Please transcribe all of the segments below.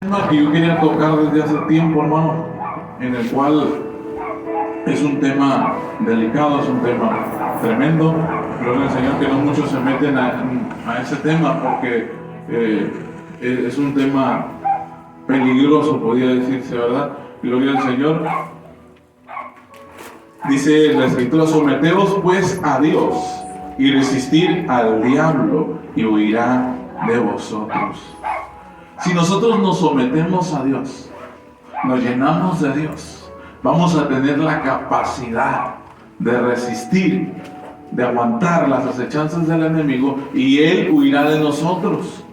Tema que yo quería tocar desde hace tiempo, hermano, en el cual es un tema delicado, es un tema tremendo. Gloria al Señor que no muchos se meten a ese tema porque es un tema peligroso, podría decirse, ¿verdad? Gloria al Señor. Dice la Escritura: someteos pues a Dios y resistir al diablo y huirá de vosotros. Si nosotros nos sometemos a Dios, nos llenamos de Dios, vamos a tener la capacidad de resistir, de aguantar las acechanzas del enemigo, y Él huirá de nosotros.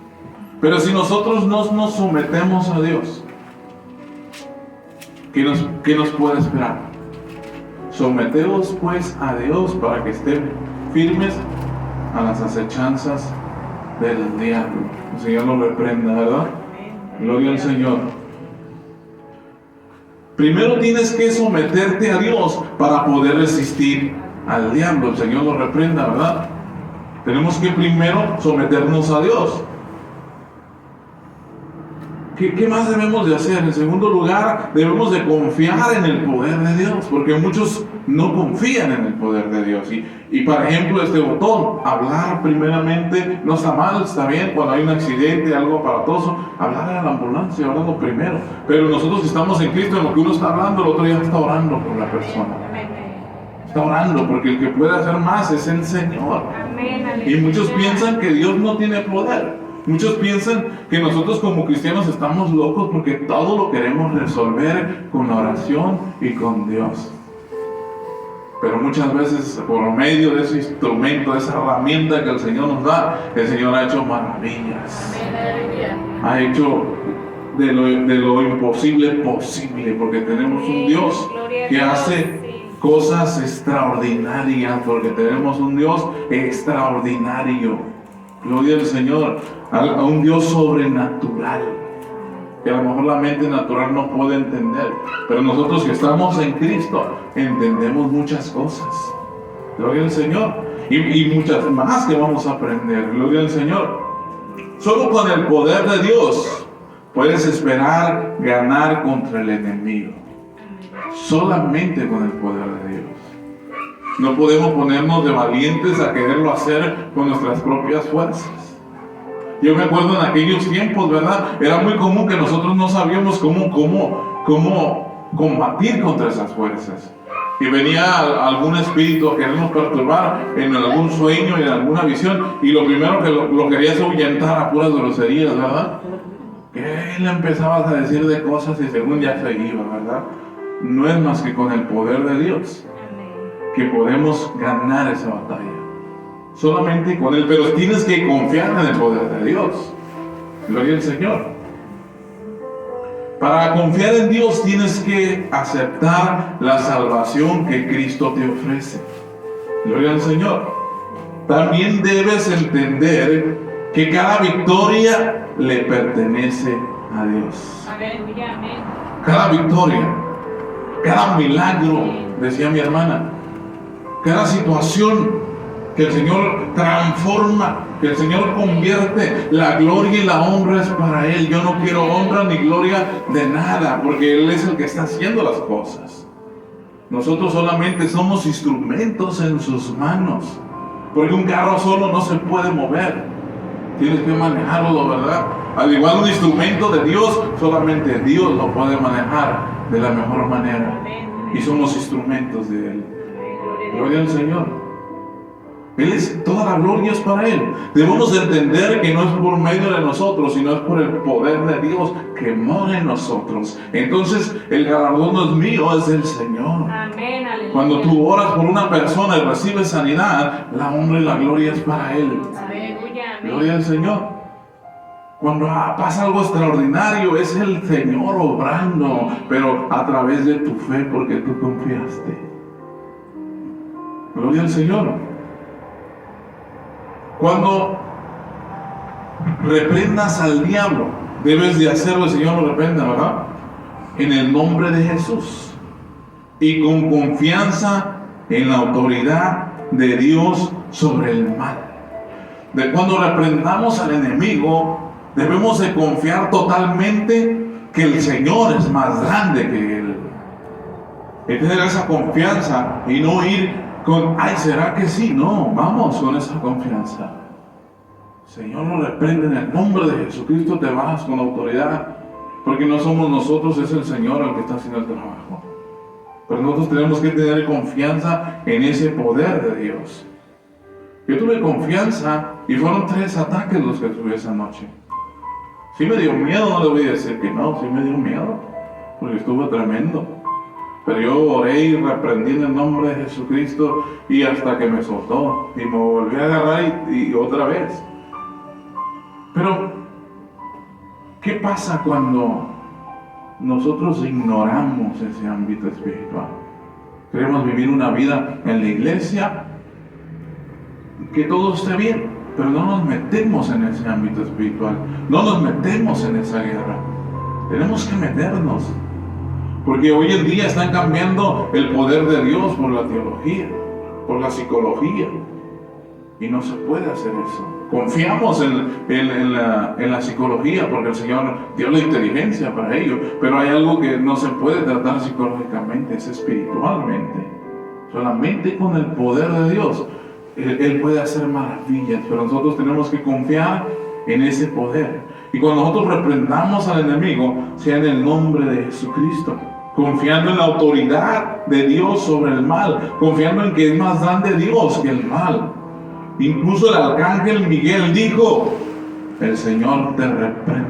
Pero si nosotros no nos sometemos a Dios, ¿qué nos puede esperar? Someteos pues a Dios para que estén firmes a las acechanzas del diablo. El Señor nos reprenda, ¿verdad? Gloria al Señor. Primero tienes que someterte a Dios para poder resistir al diablo. El Señor nos reprenda, ¿verdad? Tenemos que primero someternos a Dios. ¿Qué más debemos de hacer? En segundo lugar, debemos de confiar en el poder de Dios, porque muchos no confían en el poder de Dios. Y por ejemplo, este botón, hablar primeramente, no está mal, está bien, cuando hay un accidente, algo aparatoso, hablar a la ambulancia, ahora lo primero. Pero nosotros que estamos en Cristo, en lo que uno está hablando, el otro ya está orando por la persona. Está orando, porque el que puede hacer más es el Señor. Y muchos piensan que Dios no tiene poder. Muchos piensan que nosotros como cristianos estamos locos porque todo lo queremos resolver con la oración y con Dios. Pero muchas veces por medio de ese instrumento, de esa herramienta que el Señor nos da, el Señor ha hecho maravillas. Ha hecho de lo imposible posible, porque tenemos un Dios que hace cosas extraordinarias, porque tenemos un Dios extraordinario. Gloria al Señor, a un Dios sobrenatural, que a lo mejor la mente natural no puede entender, pero nosotros que estamos en Cristo entendemos muchas cosas. Gloria al Señor, y muchas más que vamos a aprender. Gloria al Señor. Solo con el poder de Dios puedes esperar ganar contra el enemigo. Solamente con el poder de Dios. No podemos ponernos de valientes a quererlo hacer con nuestras propias fuerzas. Yo me acuerdo en aquellos tiempos, ¿verdad? Era muy común que nosotros no sabíamos cómo combatir contra esas fuerzas. Y venía algún espíritu a querernos perturbar en algún sueño, en alguna visión, y lo primero que lo querías ahuyentar a puras groserías, ¿verdad? Que le empezabas a decir de cosas y según ya se iba, ¿verdad? No es más que con el poder de Dios que podemos ganar esa batalla. Solamente con Él, pero tienes que confiar en el poder de Dios. Gloria al Señor. Para confiar en Dios tienes que aceptar la salvación que Cristo te ofrece. Gloria al Señor. También debes entender que cada victoria le pertenece a Dios. Cada victoria, cada milagro, decía mi hermana, cada situación que el Señor transforma, que el Señor convierte, la gloria y la honra es para Él. Yo no quiero honra ni gloria de nada, porque Él es el que está haciendo las cosas. Nosotros solamente somos instrumentos en sus manos, porque un carro solo no se puede mover. Tienes que manejarlo, ¿verdad? Al igual un instrumento de Dios, solamente Dios lo puede manejar de la mejor manera. Y somos instrumentos de Él. Gloria al Señor. Toda la gloria es para Él. Debemos entender que no es por medio de nosotros, sino es por el poder de Dios que mora en nosotros. Entonces el galardón no es mío, es del Señor. Amén, aleluya. Cuando tú oras por una persona y recibes sanidad, la honra y la gloria es para Él. Aleluya. Gloria al Señor. Cuando pasa algo extraordinario, es el Señor obrando, pero a través de tu fe, porque tú confiaste. Gloria al Señor. Cuando reprendas al diablo, debes de hacerlo, el Señor lo reprenda, ¿verdad? En el nombre de Jesús. Y con confianza en la autoridad de Dios sobre el mal. De cuando reprendamos al enemigo, Debemos de confiar totalmente que el Señor es más grande que Él. Y tener esa confianza y no ir con, ay, ¿será que sí? No, vamos con esa confianza. Señor, nos reprende en el nombre de Jesucristo, te vas con autoridad, porque no somos nosotros, es el Señor el que está haciendo el trabajo. Pero nosotros tenemos que tener confianza en ese poder de Dios. Yo tuve confianza y fueron 3 ataques los que tuve esa noche. Sí me dio miedo, no le voy a decir que no, sí me dio miedo, porque estuvo tremendo. Pero yo oré y reprendí en el nombre de Jesucristo y hasta que me soltó y me volví a agarrar y otra vez. Pero, ¿qué pasa cuando nosotros ignoramos ese ámbito espiritual? Queremos vivir una vida en la iglesia, que todo esté bien, pero no nos metemos en ese ámbito espiritual, no nos metemos en esa guerra. Tenemos que meternos, porque hoy en día están cambiando el poder de Dios por la teología, por la psicología, y no se puede hacer eso. Confiamos en la psicología porque el Señor dio la inteligencia para ello, pero hay algo que no se puede tratar psicológicamente, es espiritualmente. Solamente con el poder de Dios Él puede hacer maravillas, pero nosotros tenemos que confiar en ese poder. Y cuando nosotros reprendamos al enemigo, sea en el nombre de Jesucristo, confiando en la autoridad de Dios sobre el mal, confiando en que es más grande Dios que el mal. Incluso el arcángel Miguel dijo, el Señor te reprenda.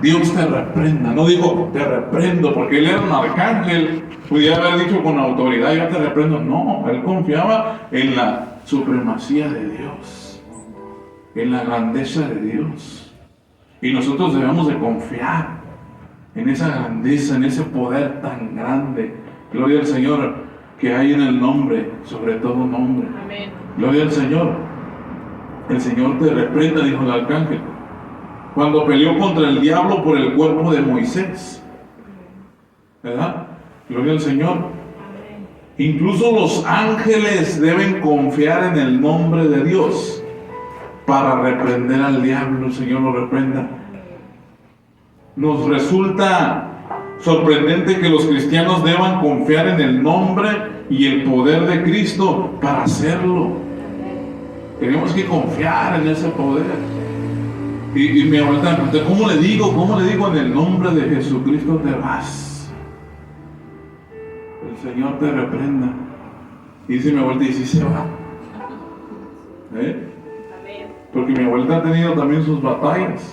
Dios te reprenda. No dijo, te reprendo, porque él era un arcángel. Pudiera haber dicho con autoridad, yo te reprendo. No, él confiaba en la supremacía de Dios, en la grandeza de Dios. Y nosotros debemos de confiar en esa grandeza, en ese poder tan grande. Gloria al Señor, que hay en el nombre, sobre todo nombre. Amén. Gloria al Señor. El Señor te reprenda, dijo el arcángel, cuando peleó contra el diablo por el cuerpo de Moisés. ¿Verdad? Gloria al Señor. Incluso los ángeles deben confiar en el nombre de Dios para reprender al diablo. El Señor lo reprenda. Nos resulta sorprendente que los cristianos deban confiar en el nombre y el poder de Cristo para hacerlo. Tenemos que confiar en ese poder. Y mi abuelita me pregunta, ¿cómo le digo? ¿Cómo le digo? En el nombre de Jesucristo te vas. El Señor te reprenda. Y dice mi abuelita, y sí se va. Porque mi abuelita ha tenido también sus batallas.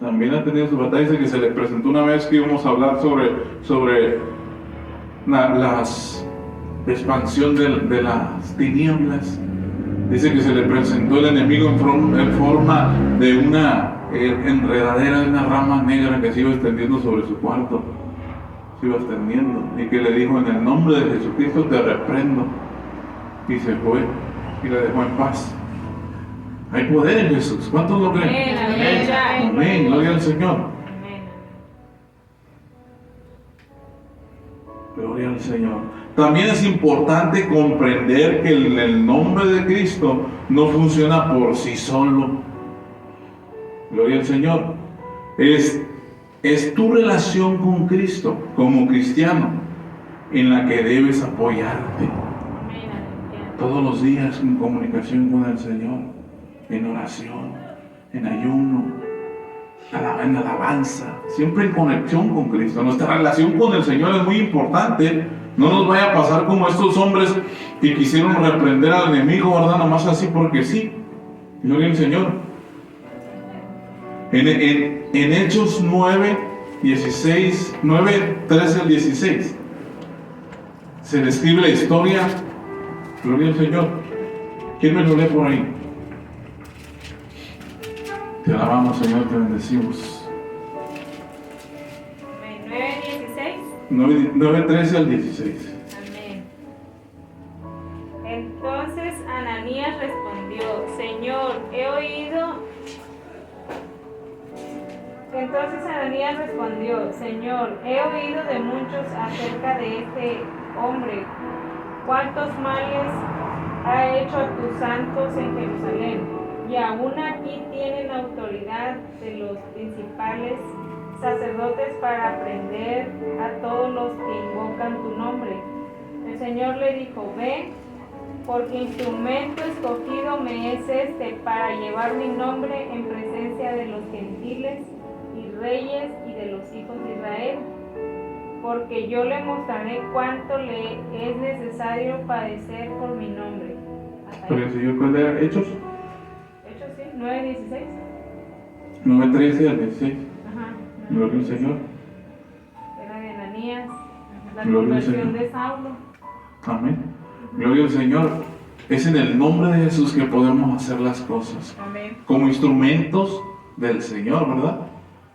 También ha tenido sus batallas, que se le presentó una vez que íbamos a hablar sobre la expansión de las tinieblas. Dice que se le presentó el enemigo en forma de una enredadera, de una rama negra que se iba extendiendo sobre su cuarto. Se iba extendiendo. Y que le dijo, en el nombre de Jesucristo te reprendo. Y se fue y le dejó en paz. Hay poder en Jesús. ¿Cuántos lo creen? Amén. Amén. Gloria al Señor. Gloria al Señor. También es importante comprender que el nombre de Cristo no funciona por sí solo. Gloria al Señor. Es tu relación con Cristo como cristiano en la que debes apoyarte. Todos los días en comunicación con el Señor, en oración, en ayuno, en alabanza, siempre en conexión con Cristo. Nuestra relación con el Señor es muy importante. No nos vaya a pasar como estos hombres que quisieron reprender al enemigo, ¿verdad? Nomás así porque sí. Gloria al Señor. En Hechos 9, 13 al 16, se describe la historia. Gloria al Señor. ¿Quién me lo lee por ahí? Te alabamos, Señor, te bendecimos. 9, 13 al 16. Amén. Entonces Ananías respondió, Señor, he oído de muchos acerca de este hombre, cuántos males ha hecho a tus santos en Jerusalén. Y aún aquí tienen autoridad de los principales sacerdotes para aprender a todos los que invocan tu nombre. El Señor le dijo, ve, porque instrumento escogido me es este para llevar mi nombre en presencia de los gentiles y reyes y de los hijos de Israel, porque yo le mostraré cuánto le es necesario padecer por mi nombre. Pero el Señor, ¿cuál era? Hechos Hechos, sí, 9:16. 9:13 al 16. Ajá. Gloria al Señor. Era de Ananías, la Gloria al conversión Señor. de Saulo. Amén. Gloria al Señor. Es en el nombre de Jesús que podemos hacer las cosas. Amén. Como instrumentos del Señor, ¿verdad?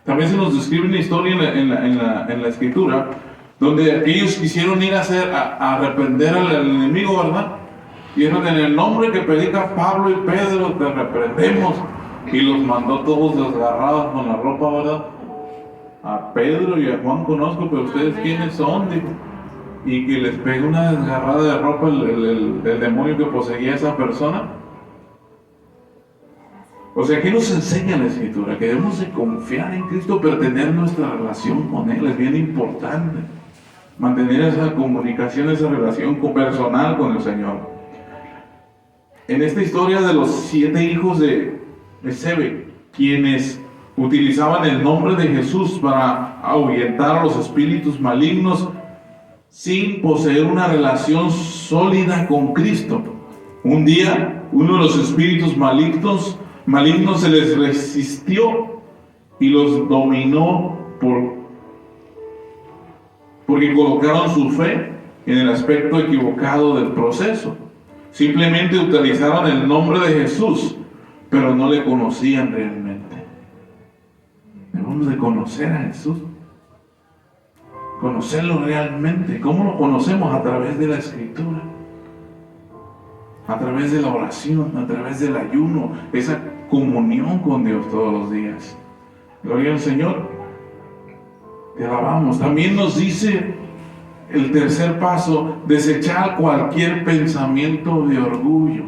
También se nos describe una historia en la Escritura donde ellos quisieron ir a reprender al enemigo, ¿verdad? Y dijeron, en el nombre que predica Pablo y Pedro te reprendemos. Y los mandó todos desgarrados con la ropa, ¿verdad? A Pedro y a Juan conozco, pero ustedes quiénes son, dijo. Y que les pegó una desgarrada de ropa el demonio que poseía a esa persona. O sea, ¿qué nos enseña la Escritura? Que debemos de confiar en Cristo, pero tener nuestra relación con Él es bien importante. Mantener esa comunicación, esa relación personal con el Señor. En esta historia de los 7 hijos de Sebe, quienes utilizaban el nombre de Jesús para ahuyentar a los espíritus malignos sin poseer una relación sólida con Cristo. Un día, uno de los espíritus malignos se les resistió y los dominó porque colocaron su fe en el aspecto equivocado del proceso. Simplemente utilizaron el nombre de Jesús, pero no le conocían realmente. Debemos de conocer a Jesús. Conocerlo realmente. ¿Cómo lo conocemos? A través de la Escritura, a través de la oración, a través del ayuno, esa comunión con Dios todos los días. Gloria al Señor. Te alabamos. También nos dice el tercer paso, desechar cualquier pensamiento de orgullo.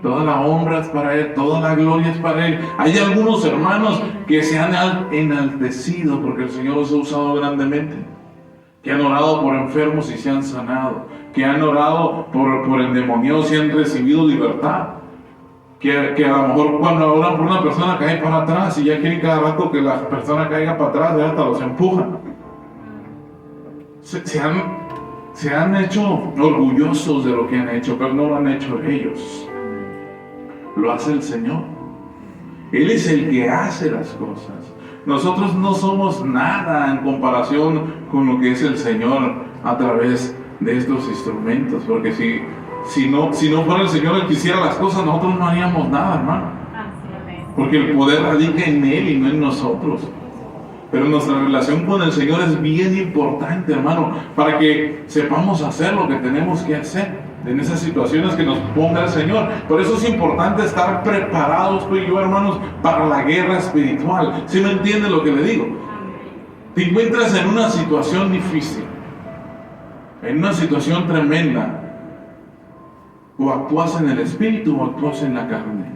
Toda la honra es para Él, toda la gloria es para Él. Hay algunos hermanos que se han enaltecido porque el Señor los ha usado grandemente, que han orado por enfermos y se han sanado, que han orado por endemoniados y han recibido libertad, que a lo mejor cuando oran por una persona cae para atrás y ya quieren cada rato que la persona caiga para atrás, ya hasta los empujan. Se han hecho orgullosos de lo que han hecho, pero no lo han hecho ellos. Lo hace el Señor. Él es el que hace las cosas. Nosotros no somos nada en comparación con lo que es el Señor a través de estos instrumentos, porque si no fuera el Señor el que hiciera las cosas, nosotros no haríamos nada, hermano. Porque el poder radica en Él y no en nosotros. Pero nuestra relación con el Señor es bien importante, hermano, para que sepamos hacer lo que tenemos que hacer en esas situaciones que nos ponga el Señor. Por eso es importante estar preparados tú y yo, hermanos, para la guerra espiritual. ¿Sí me entiende lo que le digo? Te encuentras en una situación difícil, en una situación tremenda. O actúas en el espíritu o actúas en la carne.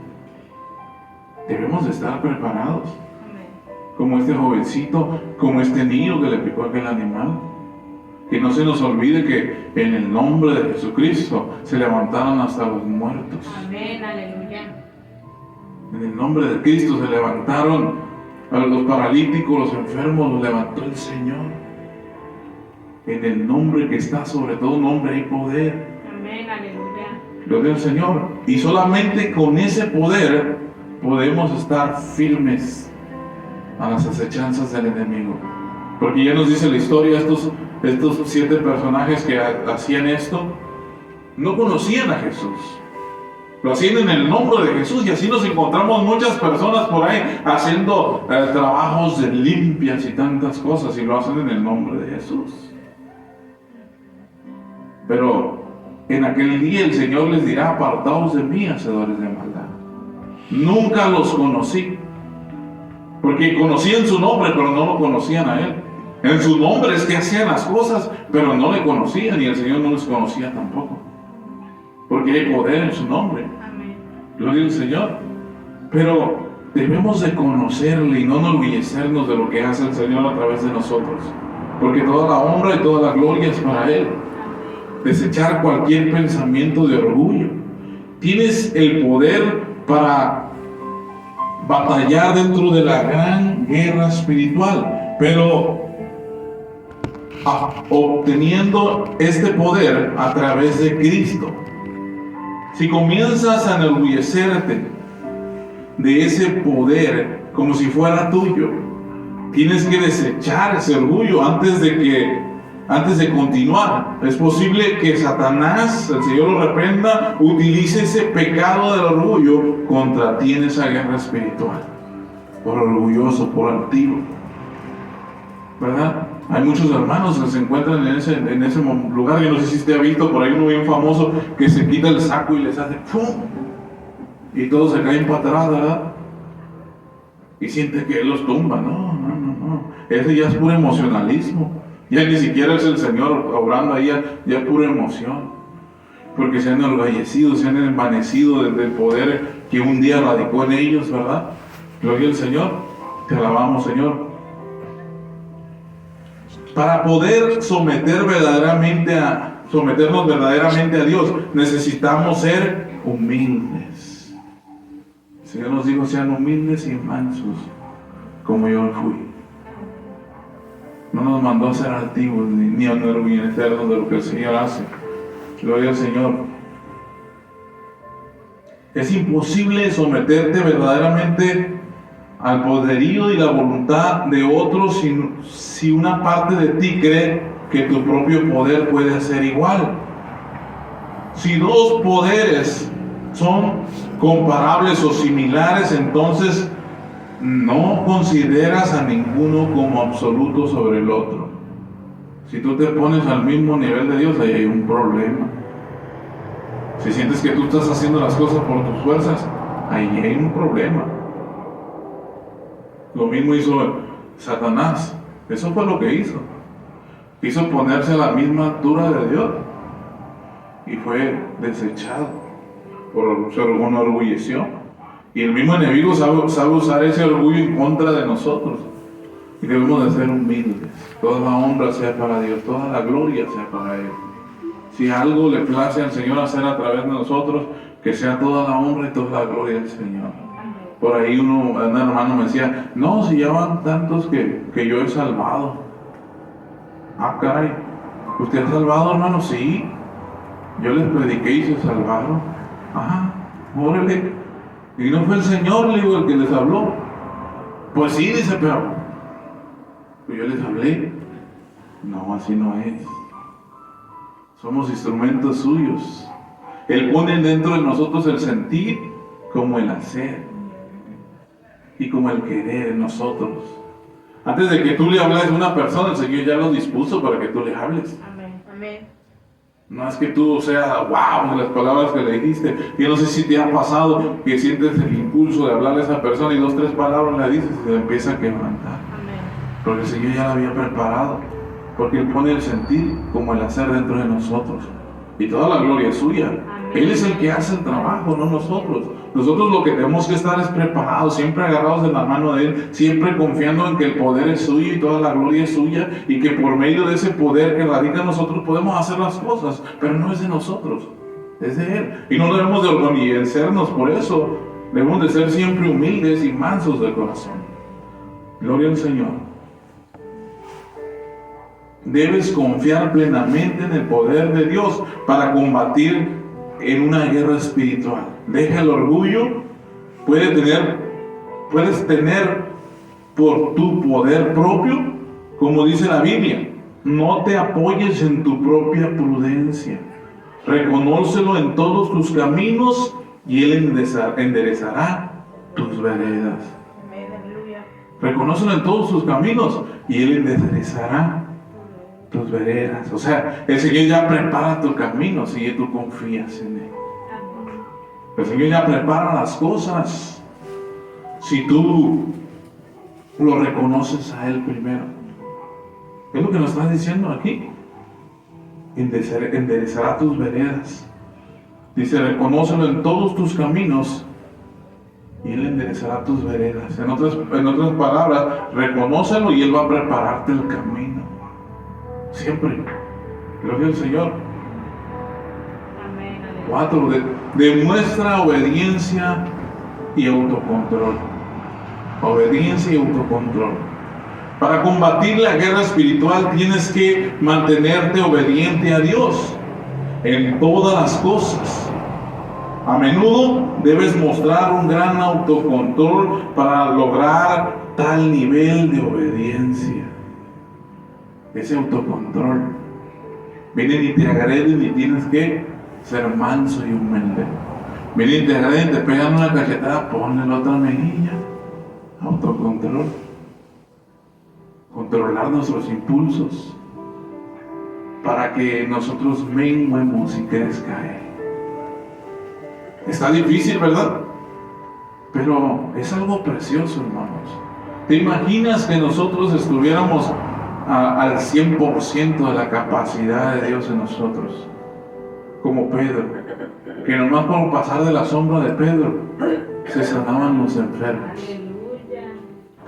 Debemos de estar preparados. Como este jovencito, como este niño que le picó a aquel animal. Que no se nos olvide que en el nombre de Jesucristo se levantaron hasta los muertos. Amén, aleluya. En el nombre de Cristo se levantaron a los paralíticos, los enfermos, los levantó el Señor. En el nombre que está sobre todo nombre hay poder. Amén, aleluya. Gloria al Señor. Y solamente con ese poder podemos estar firmes a las acechanzas del enemigo. Porque ya nos dice la historia, estos 7 personajes que hacían esto no conocían a Jesús, lo hacían en el nombre de Jesús. Y así nos encontramos muchas personas por ahí haciendo trabajos de limpias y tantas cosas, y lo hacen en el nombre de Jesús. Pero en aquel día el Señor les dirá: apartaos de mí, hacedores de maldad, nunca los conocí. Porque conocían su nombre, pero no lo conocían a Él. En su nombre es que hacían las cosas, pero no le conocían, y el Señor no les conocía tampoco. Porque hay poder en su nombre. Amén. Gloria al Señor. Pero debemos de conocerle y no enorgullecernos de lo que hace el Señor a través de nosotros, porque toda la honra y toda la gloria es para Él. Desechar cualquier pensamiento de orgullo. Tienes el poder para batallar dentro de la gran guerra espiritual, pero obteniendo este poder a través de Cristo. Si comienzas a enorgullecerte de ese poder como si fuera tuyo, tienes que desechar ese orgullo antes de continuar. Es posible que Satanás, el Señor lo reprenda, utilice ese pecado del orgullo contra ti en esa guerra espiritual, por orgulloso, por altivo, ¿verdad? Hay muchos hermanos que se encuentran en ese lugar. Yo no sé si usted ha visto por ahí uno bien famoso que se quita el saco y les hace ¡pum! Y todos se caen para atrás, ¿verdad? Y siente que Él los tumba. No. Ese ya es puro emocionalismo. Ya ni siquiera es el Señor obrando ahí, ya es pura emoción. Porque se han enorgullecido, se han envanecido del poder que un día radicó en ellos, ¿verdad? Gloria al Señor. Te alabamos, Señor. Para poder someternos verdaderamente a Dios, necesitamos ser humildes. El Señor nos dijo: sean humildes y mansos, como yo fui. No nos mandó a ser altivos ni a enorgullecernos de lo que el Señor hace. Gloria al Señor. Es imposible someterte verdaderamente al poderío y la voluntad de otros si una parte de ti cree que tu propio poder puede hacer igual. Si dos poderes son comparables o similares, entonces no consideras a ninguno como absoluto sobre el otro. Si tú te pones al mismo nivel de Dios, ahí hay un problema. Si sientes que tú estás haciendo las cosas por tus fuerzas, ahí hay un problema. Lo mismo hizo Satanás. Eso fue lo que hizo. Quiso ponerse a la misma altura de Dios y fue desechado. Se enorgulleció. Y el mismo enemigo sabe usar ese orgullo en contra de nosotros. Y debemos de ser humildes. Toda la honra sea para Dios, toda la gloria sea para Él. Si algo le place al Señor hacer a través de nosotros, que sea toda la honra y toda la gloria del Señor. Por ahí un hermano me decía: no, si ya van tantos que yo he salvado. Ah, caray, ¿usted ha salvado, hermano? Sí, yo les prediqué y se salvaron. Ajá, órale. Y no fue el Señor, le digo, el que les habló. Pues sí, dice, pero yo les hablé. No, así no es. Somos instrumentos suyos. Él pone dentro de nosotros el sentir como el hacer y como el querer en nosotros. Antes de que tú le hables a una persona, el Señor ya lo dispuso para que tú le hables. Amén. Amén. No es que tú seas wow las palabras que le dijiste. Yo no sé si te ha pasado que sientes el impulso de hablarle a esa persona y 2 o 3 palabras le dices y se empieza a quebrantar. Amén. Porque el Señor ya la había preparado. Porque Él pone el sentir como el hacer dentro de nosotros. Y toda la gloria es suya. Amén. Él es el que hace el trabajo, no nosotros. Nosotros lo que tenemos que estar es preparados, siempre agarrados de la mano de Él, siempre confiando en que el poder es suyo y toda la gloria es suya, y que por medio de ese poder que radica en nosotros podemos hacer las cosas, pero no es de nosotros, es de Él. Y no debemos de orgullecernos por eso, debemos de ser siempre humildes y mansos de corazón. Gloria al Señor. Debes confiar plenamente en el poder de Dios para combatir en una guerra espiritual. Deja el orgullo. Puedes tener por tu poder propio, como dice la Biblia. No te apoyes en tu propia prudencia. Reconócelo en todos tus caminos y Él enderezará tus veredas. Amén. Aleluya. Reconócelo en todos tus caminos y Él enderezará tus veredas. O sea, el Señor ya prepara tu camino si tú confías en Él. Amén. El Señor ya prepara las cosas si tú lo reconoces a Él primero. Es lo que nos está diciendo aquí. Enderezará tus veredas. Dice: reconócelo en todos tus caminos y Él enderezará tus veredas. En otras palabras, reconócelo y Él va a prepararte el camino. Siempre. Gloria al Señor. Amén. 4. Demuestra obediencia y autocontrol. Obediencia y autocontrol. Para combatir la guerra espiritual tienes que mantenerte obediente a Dios en todas las cosas. A menudo debes mostrar un gran autocontrol para lograr tal nivel de obediencia. Ese autocontrol. Vienen y te agreden y tienes que ser manso y humilde. Vienen y te agreden, te pegan una cachetada, ponle la otra mejilla. Autocontrol. Controlar nuestros impulsos para que nosotros menguemos y crezca Él. Está difícil, ¿verdad? Pero es algo precioso, hermanos. ¿Te imaginas que nosotros estuviéramos al 100% de la capacidad de Dios en nosotros? Como Pedro, que nomás por pasar de la sombra de Pedro se sanaban los enfermos. Aleluya.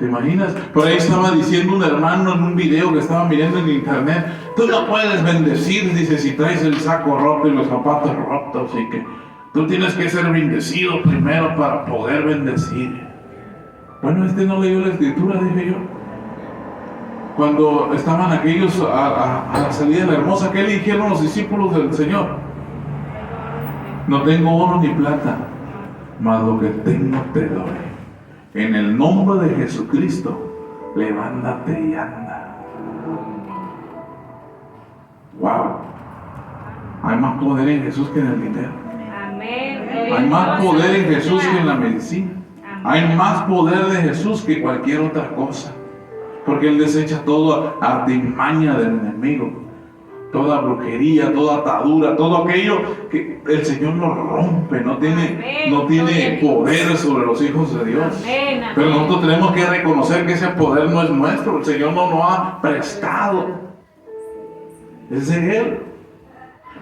¿Te imaginas? Por ahí estaba diciendo un hermano en un video que estaba mirando en internet: tú no puedes bendecir, dice, si traes el saco roto y los zapatos rotos, y que tú tienes que ser bendecido primero para poder bendecir. Bueno, no leyó la escritura, dije yo. Cuando estaban aquellos a la salida de la hermosa, ¿qué le dijeron los discípulos del Señor? No tengo oro ni plata, mas lo que tengo te doy. En el nombre de Jesucristo, levántate y anda. Wow. Hay más poder en Jesús que en el dinero. Amén. Hay más poder en Jesús que en la medicina. Hay más poder de Jesús que cualquier otra cosa. Porque Él desecha toda artimaña del enemigo, toda brujería, toda atadura, todo aquello que el Señor lo rompe. No tiene poder sobre los hijos de Dios. Amén. Pero nosotros tenemos que reconocer que ese poder no es nuestro. El Señor no nos ha prestado. Es de Él.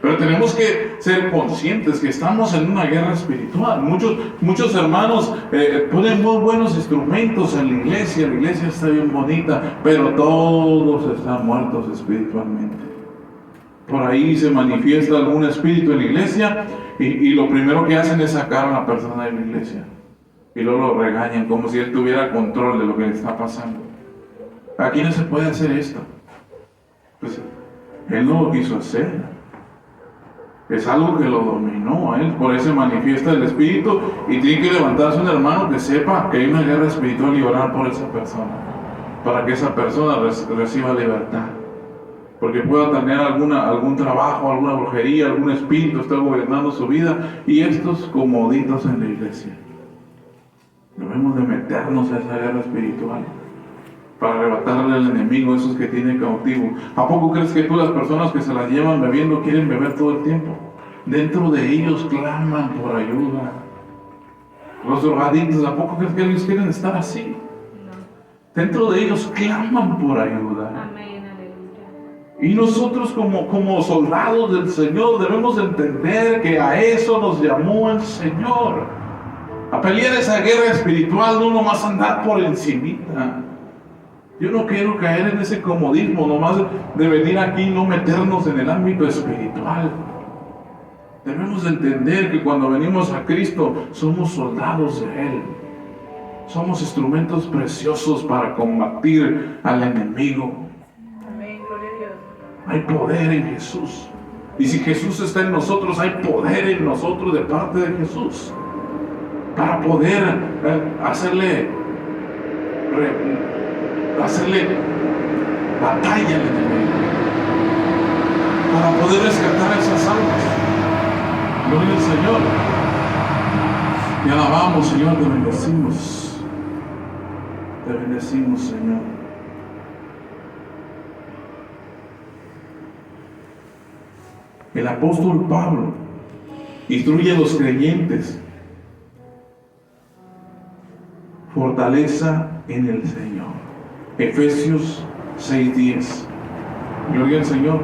Pero tenemos que ser conscientes que estamos en una guerra espiritual. Muchos hermanos ponen muy buenos instrumentos en la iglesia está bien bonita, pero todos están muertos espiritualmente. Por ahí se manifiesta algún espíritu en la iglesia y lo primero que hacen es sacar a la persona de la iglesia. Y luego lo regañan como si él tuviera control de lo que le está pasando. Aquí no se puede hacer esto. Pues él no lo quiso hacer. Es algo que lo dominó a él, por eso se manifiesta el espíritu y tiene que levantarse un hermano que sepa que hay una guerra espiritual y orar por esa persona, para que esa persona reciba libertad, porque pueda tener algún trabajo, alguna brujería, algún espíritu está gobernando su vida y estos comoditos en la iglesia. Debemos de meternos a esa guerra espiritual para arrebatarle al enemigo esos que tiene cautivo. ¿A poco crees que tú, las personas que se las llevan bebiendo quieren beber todo el tiempo? Dentro de ellos claman por ayuda. Los drogadictos, ¿a poco crees que ellos quieren estar así? No. Dentro de ellos claman por ayuda. Amén, aleluya. Y nosotros como soldados del Señor debemos entender que a eso nos llamó el Señor. A pelear esa guerra espiritual, no nomás andar por encimita. Yo no quiero caer en ese comodismo nomás de venir aquí y no meternos en el ámbito espiritual. Debemos entender que cuando venimos a Cristo somos soldados de Él. Somos instrumentos preciosos para combatir al enemigo. Amén, gloria a Dios. Hay poder en Jesús. Y si Jesús está en nosotros, hay poder en nosotros de parte de Jesús. Para poder hacerle batalla al enemigo, para poder rescatar esas almas. Gloria al Señor. Te alabamos, Señor, te bendecimos. Te bendecimos, Señor. El apóstol Pablo instruye a los creyentes: fortaleza en el Señor. Efesios 6:10. Gloria al Señor.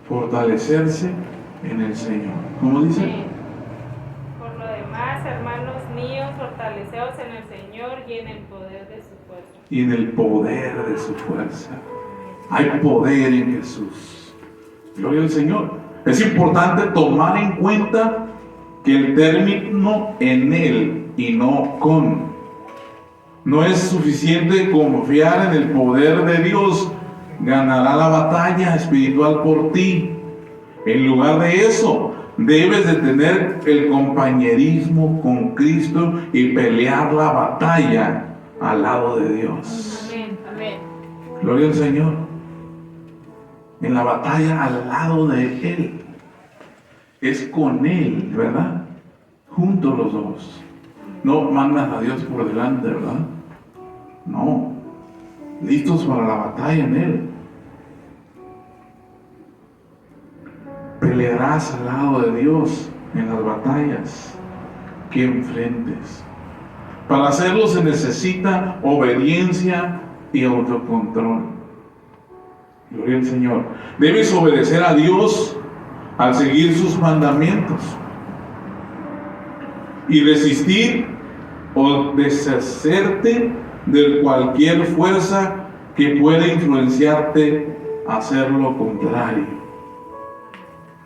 Fortalecerse en el Señor. ¿Cómo dice? Por lo demás, hermanos míos, fortaleceos en el Señor y en el poder de su fuerza. Y en el poder de su fuerza. Hay poder en Jesús. Gloria al Señor. Es importante tomar en cuenta que el término en Él y no con. No es suficiente confiar en el poder de Dios. Ganará la batalla espiritual por ti. En lugar de eso, debes de tener el compañerismo con Cristo y pelear la batalla al lado de Dios. Amén, amén. Gloria al Señor. En la batalla al lado de Él. Es con Él, ¿verdad? Juntos los dos. No mandan a Dios por delante, ¿verdad? No. Listos para la batalla en Él. Pelearás al lado de Dios en las batallas que enfrentes. Para hacerlo se necesita obediencia y autocontrol. Gloria al Señor. Debes obedecer a Dios al seguir sus mandamientos y resistir o deshacerte de cualquier fuerza que pueda influenciarte a hacer lo contrario.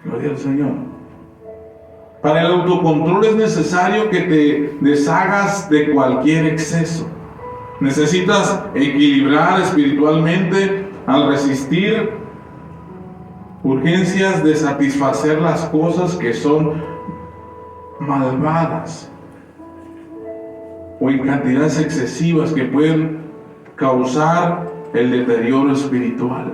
Gloria al Señor. Para el autocontrol es necesario que te deshagas de cualquier exceso. Necesitas equilibrar espiritualmente al resistir urgencias de satisfacer las cosas que son malvadas o en cantidades excesivas que pueden causar el deterioro espiritual.